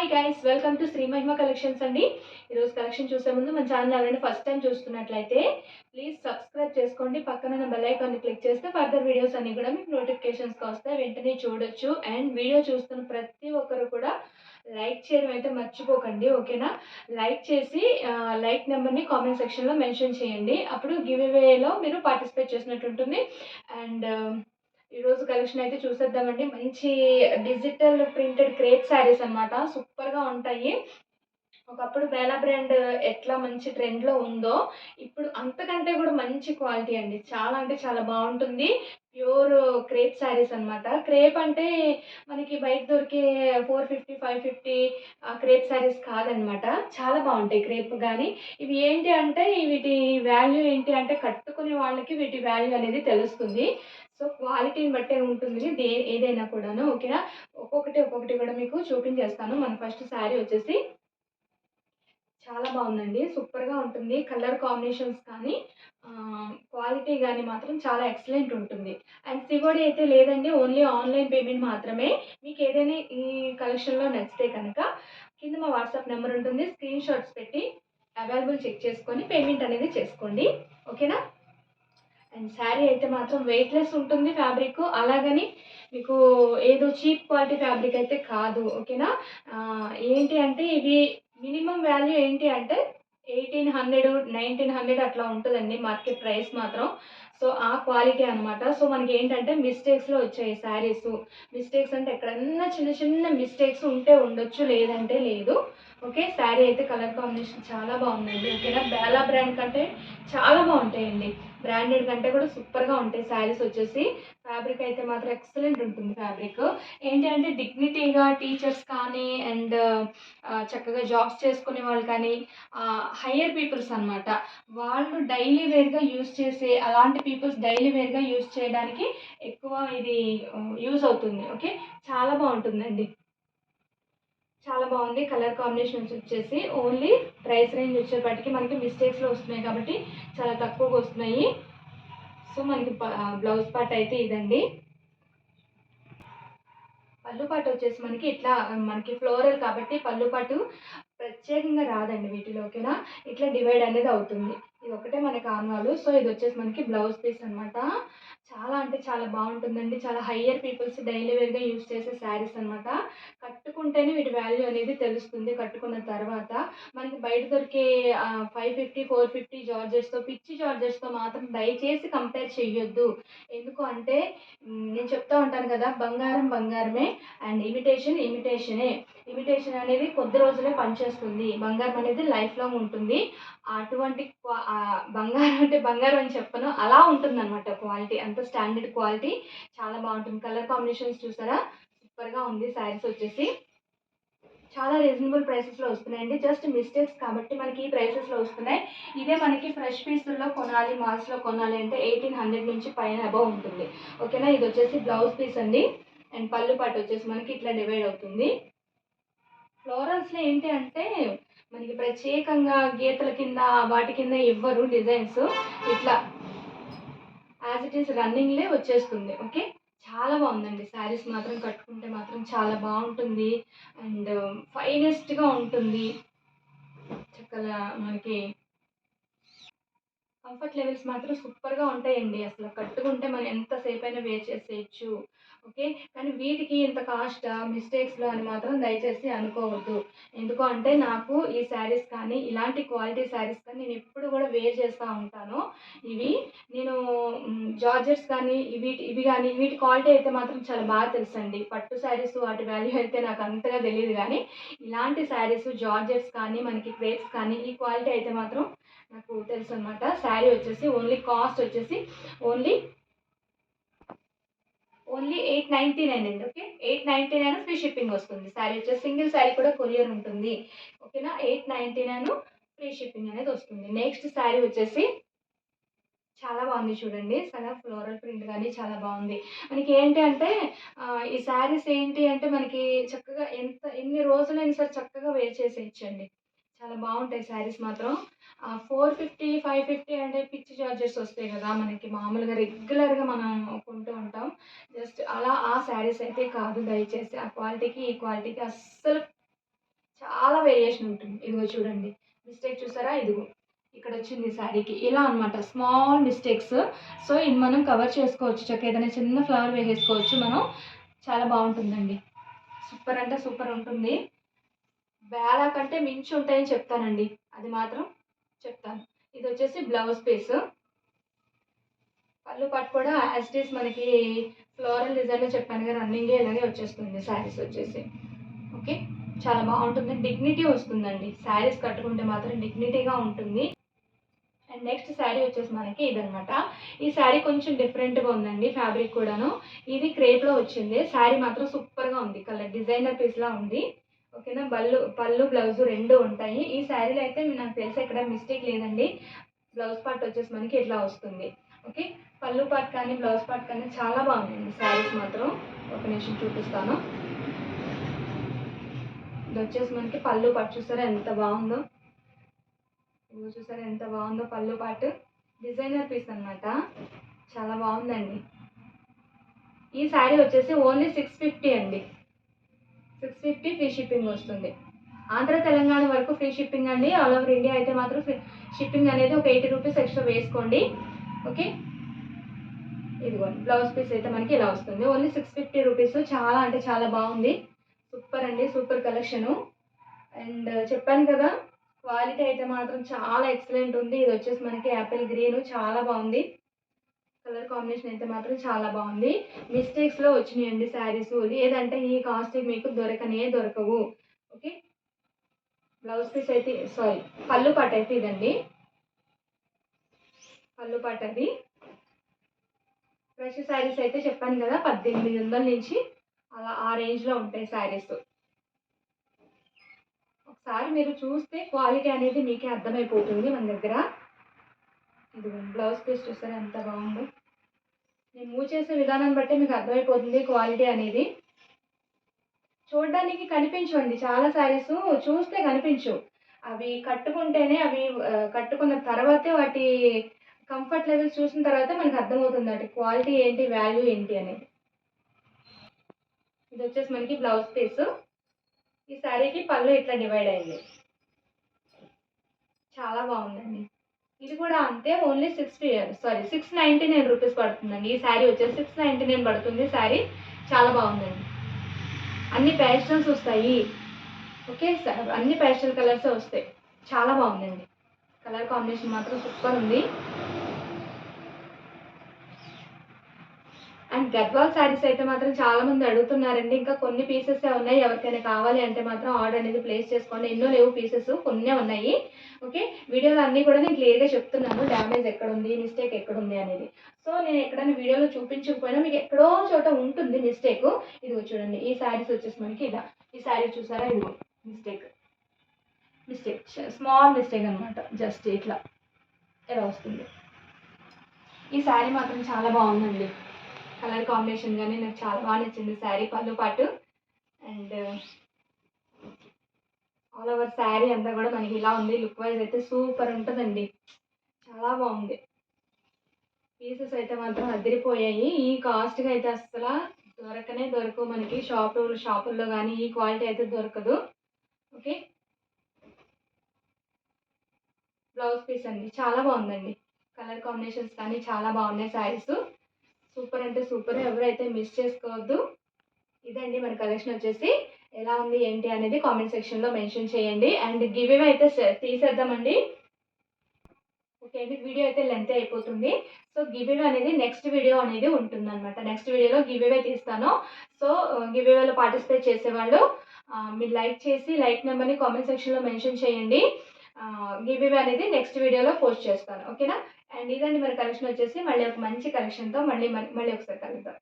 Hi guys, welcome to Shri Mahima collections అండి. ఈరోజు collection చూసే ముందు మన ఛానల్ ఎవరైనా ఫస్ట్ టైం చూస్తున్నట్లయితే ప్లీజ్ సబ్స్క్రైబ్ చేసుకోండి. పక్కన ఉన్న బెల్ ఐకాన్ని క్లిక్ చేస్తే ఫర్దర్ వీడియోస్ అన్ని కూడా మీకు నోటిఫికేషన్స్గా వస్తాయి, వెంటనే చూడొచ్చు. అండ్ వీడియో చూస్తున్న ప్రతి ఒక్కరు కూడా లైక్ చేయడం అయితే మర్చిపోకండి, ఓకేనా? లైక్ చేసి లైక్ నెంబర్ని కామెంట్ సెక్షన్లో మెన్షన్ చేయండి. అప్పుడు గివ్ అవేలో మీరు పార్టిసిపేట్ చేసినట్టు ఉంటుంది. అండ్ ఈరోజు కలెక్షన్ అయితే చూసేద్దామండి. మంచి డిజిటల్ ప్రింటెడ్ క్రేప్ శారీస్ అనమాట, సూపర్గా ఉంటాయి. ఒకప్పుడు బేలా బ్రాండ్ ఎట్లా మంచి ట్రెండ్లో ఉందో ఇప్పుడు అంతకంటే కూడా మంచి క్వాలిటీ అండి. చాలా అంటే చాలా బాగుంటుంది. ప్యూర్ క్రేప్ శారీస్ అనమాట. క్రేప్ అంటే మనకి బయట దొరికే 450 550 క్రేప్ శారీస్ కాదనమాట. చాలా బాగుంటాయి క్రేప్. కానీ ఇవి ఏంటి అంటే వీటి వాల్యూ ఏంటి అంటే కట్టుకునే వాళ్ళకి వీటి వాల్యూ అనేది తెలుస్తుంది. సో క్వాలిటీని బట్టే ఉంటుంది ఏదైనా కూడాను, ఓకేనా? ఒక్కొక్కటి కూడా మీకు చూపించేస్తాను. మన ఫస్ట్ శారీ వచ్చేసి చాలా బాగుందండి, సూపర్గా ఉంటుంది. కలర్ కాంబినేషన్స్ కానీ క్వాలిటీ కానీ మాత్రం చాలా ఎక్సలెంట్ ఉంటుంది. అండ్ సివోడి అయితే లేదండి, ఓన్లీ ఆన్లైన్ పేమెంట్ మాత్రమే. మీకు ఏదైనా ఈ కలెక్షన్లో నచ్చితే కనుక కింద మా వాట్సాప్ నెంబర్ ఉంటుంది, స్క్రీన్ షాట్స్ పెట్టి అవైలబుల్ చెక్ చేసుకొని పేమెంట్ అనేది చేసుకోండి, ఓకేనా? అండ్ శారీ అయితే మాత్రం వెయిట్లెస్ ఉంటుంది ఫ్యాబ్రిక్, అలాగని మీకు ఏదో చీప్ క్వాలిటీ ఫ్యాబ్రిక్ అయితే కాదు, ఓకేనా? ఏంటి అంటే ఇవి మినిమం వాల్యూ ఏంటి అంటే 1800 1900 అట్లా ఉంటుందండి మార్కెట్ ప్రైస్ మాత్రం. సో ఆ క్వాలిటీ అనమాట. సో మనకి ఏంటంటే మిస్టేక్స్లో వచ్చాయి శారీస్. మిస్టేక్స్ అంటే ఎక్కడన్నా చిన్న చిన్న మిస్టేక్స్ ఉంటే ఉండొచ్చు, లేదంటే లేదు, ఓకే? శారీ అయితే కలర్ కాంబినేషన్ చాలా బాగుందండి, ఓకేనా? బేలా బ్రాండ్ కంటే చాలా బాగుంటాయండి. బ్రాండెడ్ కంటే కూడా సూపర్గా ఉంటాయి శారీస్ వచ్చేసి. ఫ్యాబ్రిక్ అయితే మాత్రం ఎక్సలెంట్ ఉంటుంది ఫ్యాబ్రిక్. ఏంటి అంటే డిగ్నిటీగా టీచర్స్ కానీ అండ్ చక్కగా జాబ్స్ చేసుకునే వాళ్ళు కానీ హయ్యర్ పీపుల్స్ అనమాట, వాళ్ళు డైలీ వేర్గా యూజ్ చేసే అలాంటి పీపుల్స్ డైలీ వేర్గా యూజ్ చేయడానికి ఎక్కువ ఇది యూజ్ అవుతుంది, ఓకే? చాలా బాగుంటుందండి, చాలా బాగుంది. కలర్ కాంబినేషన్స్ వచ్చేసి ఓన్లీ ప్రైస్ రేంజ్ వచ్చేప్పటికి మనకి మిస్టేక్స్లో వస్తున్నాయి కాబట్టి చాలా తక్కువగా వస్తున్నాయి. సో మనకి బ్లౌజ్ పార్ట్ అయితే ఇదండి. పళ్ళు పాటు వచ్చేసి మనకి ఇట్లా మనకి ఫ్లోరల్ కాబట్టి పళ్ళు పాటు ప్రత్యేకంగా రాదండి వీటిలో, ఓకేనా? ఇట్లా డివైడ్ అనేది అవుతుంది. ఇది ఒకటే మనకి ఆన్వాలు. సో ఇది వచ్చేసి మనకి బ్లౌజ్ పీస్ అనమాట. చాలా అంటే చాలా బాగుంటుందండి. చాలా హయ్యర్ పీపుల్స్ డైలీ వేర్గా యూజ్ చేసే శారీస్ అనమాట. కట్టుకుంటేనే వీటి వాల్యూ అనేది తెలుస్తుంది. కట్టుకున్న తర్వాత మనకి బయట దొరికే 550 450 జార్జెస్తో పిచ్చి జార్జెస్తో మాత్రం దయచేసి కంపేర్ చెయ్యొద్దు. ఎందుకు అంటే నేను చెప్తా ఉంటాను కదా, బంగారం బంగారమే అండ్ ఇమిటేషన్ ఇమిటేషనే. ఇమిటేషన్ అనేది కొద్ది రోజులే పనిచేస్తుంది, బంగారం అనేది లైఫ్ లాంగ్ ఉంటుంది. అటువంటి బంగారం అంటే బంగారం అని చెప్పను, అలా ఉంటుంది అనమాట క్వాలిటీ. అంత స్టాండర్డ్ క్వాలిటీ, చాలా బాగుంటుంది. కలర్ కాంబినేషన్స్ చూసారా, సూపర్గా ఉంది. శారీస్ వచ్చేసి చాలా రీజనబుల్ ప్రైసెస్లో వస్తున్నాయండి. జస్ట్ మిస్టేక్స్ కాబట్టి మనకి ఈ ప్రైసెస్లో వస్తున్నాయి. ఇదే మనకి ఫ్రెష్ పీసుల్లో కొనాలి, మాల్స్లో కొనాలి అంటే 1800 నుంచి పైన అబౌవ్ ఉంటుంది, ఓకేనా? ఇది వచ్చేసి బ్లౌజ్ పీస్ అండి. అండ్ పళ్ళు పాటు వచ్చేసి మనకి ఇట్లా డివైడ్ అవుతుంది. ఫ్లోరల్స్లో ఏంటి అంటే మనకి ప్రత్యేకంగా గీతల కింద వాటి కింద ఇవ్వరు డిజైన్స్, ఇట్లా యాజ్ ఇట్ ఈస్ రన్నింగ్లే వచ్చేస్తుంది, ఓకే? చాలా బాగుందండి. శారీస్ మాత్రం కట్టుకుంటే మాత్రం చాలా బాగుంటుంది అండ్ ఫైనెస్ట్గా ఉంటుంది. చక్కగా మనకి కంఫర్ట్ లెవెల్స్ మాత్రం సూపర్గా ఉంటాయండి. అసలు కట్టుకుంటే మనం ఎంతసేపు అయినా వేర్ చేసేయచ్చు, ఓకే? కానీ వీటికి ఇంత కాస్ట్ మిస్టేక్స్లో అని మాత్రం దయచేసి అనుకోవద్దు. ఎందుకు అంటే నాకు ఈ శారీస్ కానీ ఇలాంటి క్వాలిటీ శారీస్ కానీ నేను ఎప్పుడు కూడా వేర్ చేస్తూ ఉంటాను. ఇవి నేను జార్జెట్స్ కానీ ఇవి కానీ వీటి క్వాలిటీ అయితే మాత్రం చాలా బాగా తెలుసండి. పట్టు శారీస్ వాటి వాల్యూ అయితే నాకు అంతగా తెలియదు, కానీ ఇలాంటి శారీస్ జార్జెట్స్ కానీ మనకి క్రేప్స్ కానీ ఈ క్వాలిటీ అయితే మాత్రం నాకు తెలుసు అనమాట. శారీ వచ్చేసి ఓన్లీ కాస్ట్ వచ్చేసి ఓన్లీ 899 అండి, ఓకే? 899 ఫ్రీ షిప్పింగ్ వస్తుంది. శారీ వచ్చేసి సింగిల్ శారీ కూడా కొరియర్ ఉంటుంది, ఓకేనా? 899 ఫ్రీ షిప్పింగ్ అనేది వస్తుంది. నెక్స్ట్ శారీ వచ్చేసి చాలా బాగుంది చూడండి. సగం ఫ్లోరల్ ప్రింట్ కానీ చాలా బాగుంది. మనకి ఏంటి అంటే ఈ శారీస్ ఏంటి అంటే మనకి చక్కగా ఎన్ని రోజులైనా సరే చక్కగా వేర్ చేసేయచ్చండి. చాలా బాగుంటాయి శారీస్ మాత్రం. 450 550 అంటే పిచ్చి చార్జెస్ వస్తాయి కదా మనకి, మామూలుగా రెగ్యులర్గా మనం కొంటూ ఉంటాం. జస్ట్ అలా ఆ శారీస్ అయితే కాదు. దయచేసి ఆ క్వాలిటీకి ఈ క్వాలిటీకి అస్సలు చాలా వేరియేషన్ ఉంటుంది. ఇదిగో చూడండి. మిస్టేక్ చూసారా? ఇదిగో ఇక్కడ వచ్చింది శారీకి. ఇలా అనమాట స్మాల్ మిస్టేక్స్. సో, ఇది మనం కవర్ చేసుకోవచ్చు. చక్కగా ఏదైనా చిన్న ఫ్లవర్ వేసేసుకోవచ్చు మనం. చాలా బావుంటుందండి. సూపర్ అంటే సూపర్ ఉంటుంది. బేలా కంటే మించి ఉంటాయని చెప్తానండి. అది మాత్రం చెప్తాను. ఇదొచ్చేసి బ్లౌజ్ పీస్. పళ్ళు పాటు కూడా యాజ్ ఇట్ ఈస్ మనకి ఫ్లోరల్ డిజైన్‌లో చెప్పానుగా రన్నింగే ఇలాగే వచ్చేస్తుంది శారీస్ వచ్చేసి. ఓకే. చాలా బావుంటుంది. డిగ్నిటీ వస్తుందండి. శారీస్ కట్టుకుంటే మాత్రం డిగ్నిటీగా ఉంటుంది. అండ్ నెక్స్ట్ శారీ వచ్చేసి మనకి ఇదనమాట. ఈ శారీ కొంచెం డిఫరెంట్‌గా ఉందండి ఫ్యాబ్రిక్ కూడాను. ఇది క్రేప్‌లో వచ్చింది. శారీ మాత్రం సూపర్‌గా ఉంది. కలర్ డిజైనర్ పీస్‌లా ఉంది. ఓకేనా. పళ్ళు, బ్లౌజు 2 ఉంటాయి. ఈ శారీలో అయితే నాకు తెలిసి ఎక్కడ మిస్టేక్ లేదండి. బ్లౌజ్ పార్ట్ వచ్చేసి మనకి ఇట్లా వస్తుంది. ఓకే. పళ్ళు పార్ట్ కానీ, బ్లౌజ్ పార్ట్ కానీ చాలా బాగుందండి శారీస్ మాత్రం. ఒక నిమిషం చూపిస్తాను. ఇదొచ్చేసి మనకి పళ్ళు పార్ట్ చూసారా ఎంత బాగుందో. ఇదిగో చూసారా ఎంత బాగుందో పళ్ళు పార్ట్. డిజైనర్ పీస్ అనమాట. చాలా బాగుందండి. ఈ శారీ వచ్చేసి ఓన్లీ 650 అండి. 650 ఫ్రీ షిప్పింగ్ వస్తుంది. ఆంధ్ర, తెలంగాణ వరకు ఫ్రీ షిప్పింగ్ అండి. ఆల్ ఓవర్ ఇండియా అయితే మాత్రం షిప్పింగ్ అనేది ఒక 80 రూపీస్ ఎక్స్ట్రా వేసుకోండి. ఓకే. ఇదిగోండి బ్లౌజ్ పీస్ అయితే మనకి ఇలా వస్తుంది. Only 650 rupees. చాలా అంటే చాలా బాగుంది. సూపర్ అండి. Super collection. అండ్ చెప్పాను కదా క్వాలిటీ అయితే మాత్రం చాలా ఎక్సలెంట్ ఉంది. ఇది వచ్చేసి మనకి యాపిల్ గ్రీన్ చాలా బాగుంది. కలర్ కాంబినేషన్ అయితే మాత్రం చాలా బాగుంది. మిస్టేక్స్‌లో వచ్చినాయండి శారీస్. లేదంటే ఈ కాస్ట్‌కి మీకు దొరకవు. ఓకే. బ్లౌజ్ పీస్ అయితే సారీ పళ్ళు పాట అయితే ఇదండి. పళ్ళు పాట అది. ఫ్రెష్ శారీస్ అయితే చెప్పాను కదా 1800 నుంచి అలా ఆ రేంజ్‌లో ఉంటాయి శారీస్. ఒకసారి మీరు చూస్తే క్వాలిటీ అనేది మీకే అర్థమైపోతుంది మన దగ్గర. ఇదిగోండి బ్లౌజ్ పీస్ చూసారా ఎంత బాగుందో. నేను మూవ్ చేసే విధానాన్ని బట్టి మీకు అర్థమైపోతుంది క్వాలిటీ అనేది. చూడడానికి కనిపించవండి చాలా శారీస్ చూస్తే కనిపించవు. అవి కట్టుకుంటేనే కట్టుకున్న తర్వాతే వాటి కంఫర్ట్ లెవెల్స్ చూసిన తర్వాత మనకు అర్థమవుతుంది వాటి క్వాలిటీ ఏంటి, వాల్యూ ఏంటి అనేది. ఇది వచ్చేసి మనకి బ్లౌజ్ పీస్. ఈ శారీకి పళ్ళు ఇట్లా డివైడ్ అయింది. చాలా బాగుందండి. ఇది కూడా అంతే ఓన్లీ 699 రూపీస్ పడుతుందండి. ఈ శారీ వచ్చేసి 699 పడుతుంది శారీ. చాలా బాగుందండి. అన్ని పేస్టల్స్ వస్తాయి. ఓకే. అన్ని పేస్టల్ కలర్సే వస్తాయి. చాలా బాగుందండి. కలర్ కాంబినేషన్ మాత్రం సూపర్ ఉంది. అండ్ గద్వాల్ శారీస్ అయితే మాత్రం చాలా మంది అడుగుతున్నారండి. ఇంకా కొన్ని పీసెసే ఉన్నాయి. ఎవరికైనా కావాలి అంటే మాత్రం ఆర్డర్ అనేది ప్లేస్ చేసుకోండి. ఎన్నో లేవు పీసెస్ కొన్నే ఉన్నాయి. ఓకే. వీడియోలో అన్నీ కూడా నేను క్లియర్‌గా చెప్తున్నాను. డ్యామేజ్ ఎక్కడుంది, మిస్టేక్ ఎక్కడుంది అనేది. సో, నేను ఎక్కడైనా వీడియోలో చూపించకపోయినా మీకు ఎక్కడో చోట ఉంటుంది మిస్టేకు. ఇదిగో చూడండి. ఈ శారీస్ వచ్చేసి మనకి ఇలా. ఈ శారీ చూసారా ఇదిగో మిస్టేక్. స్మాల్ మిస్టేక్ అనమాట. జస్ట్ ఇట్లా ఇలా వస్తుంది. ఈ శారీ మాత్రం చాలా బాగుందండి. కలర్ కాంబినేషన్ కానీ నాకు చాలా బాగా నచ్చింది శారీ పళ్ళు పాటు. అండ్ ఆల్ ఓవర్ శారీ అంతా కూడా మనకి ఇలా ఉంది. లుక్ వైజ్ అయితే సూపర్ ఉంటుందండి. చాలా బాగుంది. పీసెస్ అయితే మాత్రం అదిరిపోయాయి. ఈ కాస్ట్‌గా అయితే అస్సలు దొరకవు మనకి షాపుల్లో కానీ ఈ క్వాలిటీ అయితే దొరకదు. ఓకే. బ్లౌజ్ పీస్ అండి. చాలా బాగుందండి. కలర్ కాంబినేషన్స్ కానీ చాలా బాగున్నాయి శారీస్. సూపర్ అంటే సూపర్. ఎవరైతే మిస్ చేసుకోవద్దు. ఇదండి మన కలెక్షన్ వచ్చేసి. ఎలా ఉంది ఏంటి అనేది కామెంట్ సెక్షన్‌లో మెన్షన్ చేయండి. అండ్ గివ్ అవే అయితే తీసేద్దామండి. ఓకే అండి. వీడియో అయితే లెంత్ అయిపోతుంది. సో, గివ్ అవే అనేది నెక్స్ట్ వీడియో అనేది ఉంటుందన్నమాట. నెక్స్ట్ వీడియోలో గివ్ అవే తీస్తాను. సో, గివ్ అవేలో పార్టిసిపేట్ చేసేవాళ్ళు మీరు లైక్ చేసి లైక్ నెంబర్‌ని కామెంట్ సెక్షన్‌లో మెన్షన్ చేయండి. గివ్ అవే అనేది నెక్స్ట్ వీడియోలో పోస్ట్ చేస్తాను. ఓకేనా. అండ్ ఇదండి మన కలెక్షన్ వచ్చేసి. మళ్ళీ ఒక మంచి కలెక్షన్‌తో మళ్ళీ ఒకసారి కలుద్దాం.